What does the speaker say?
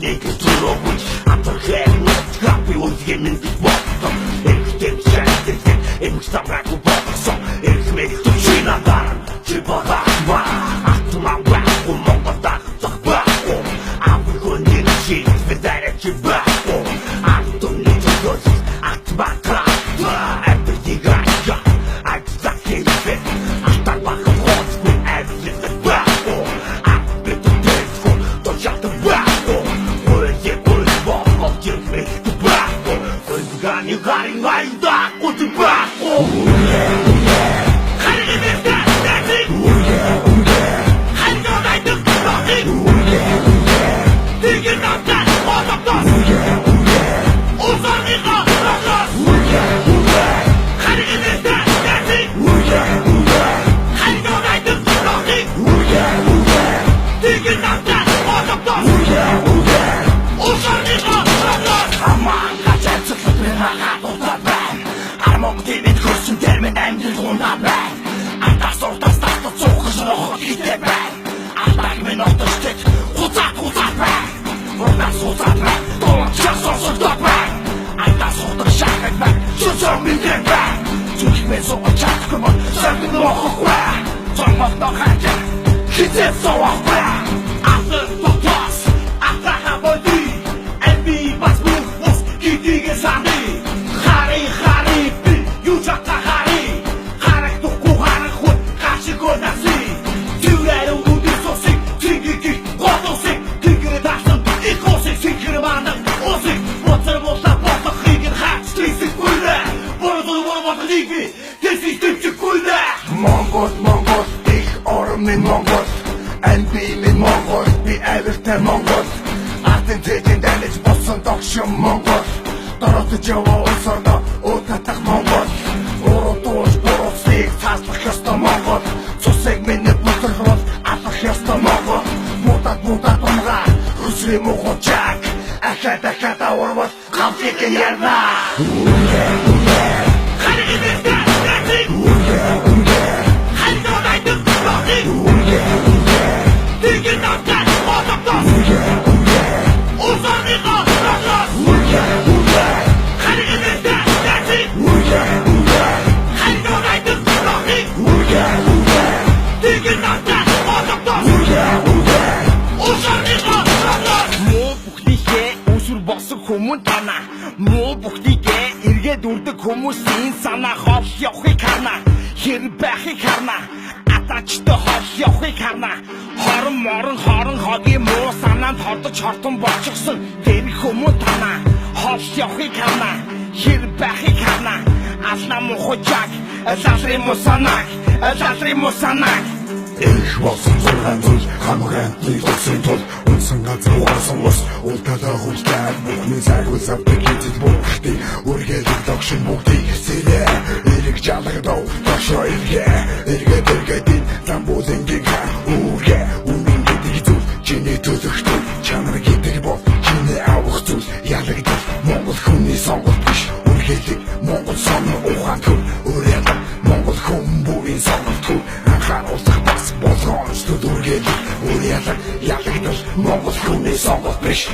нэг зүрхөж атархээ хапи үзгэнэн бохтом эхтэм чаттэй эмх самраагүй бохсон эхмэг түчинадаа чибагава атмаа баху монгода захбаху авгоний чиг бэдэрэ чибаху антони тос атбака эпидига атзакин фэ атбака хотку эвлит баху апетитку точат баху ой бохо чимэ баху гани гани гайда кутбаху Монгол их орны Монгол NB min Монгол би авиртай Монгол артын тэжин дамж болсон догшин Монгол доротож яваа улс орноо уутатах Монгол уруудууш буруусыг цааслах ёстой Монгол цусыг минь бутархвал алах ёстой Монгол муудад умгаа хүсрээ мухучаг ахад аварвал гавтыг ярна Муу бүхнийгээ эргээд үрдэг хүмүүсийн санаа хол явахыг харна хэрэг байхыг харна атачтай хол явахыг харна хорон хогийн муу санаанд хордож хортон болчихсон тэр хүмүүс танаа хол явахыг харна хэрэг байхыг харна ална мухажаг лалри мусанаг Их болсон зургаан зүйл хамгаалтыг олсон тул унсан газар угаасан ус улталаа хүлдээд бүхний цагуул завдаг хийдэг бүгдийг үргэлж догшин бүгдийг сэрээ эрэг жалгадав дошоо эргээд замбузингийн үргээ үнэн гэдэг зүйл чиний төлөвтэй чанар гэдэг бол чиний авах зүйл ялагдал Монгол хүний сонголт биш үргэлж Монгол сонно ухаан төр үрээд Монгол хүн бүрийн сонголт төр анхааруулах болгоомжтой дүргээд ялагдал Монгол хүний сонголт биш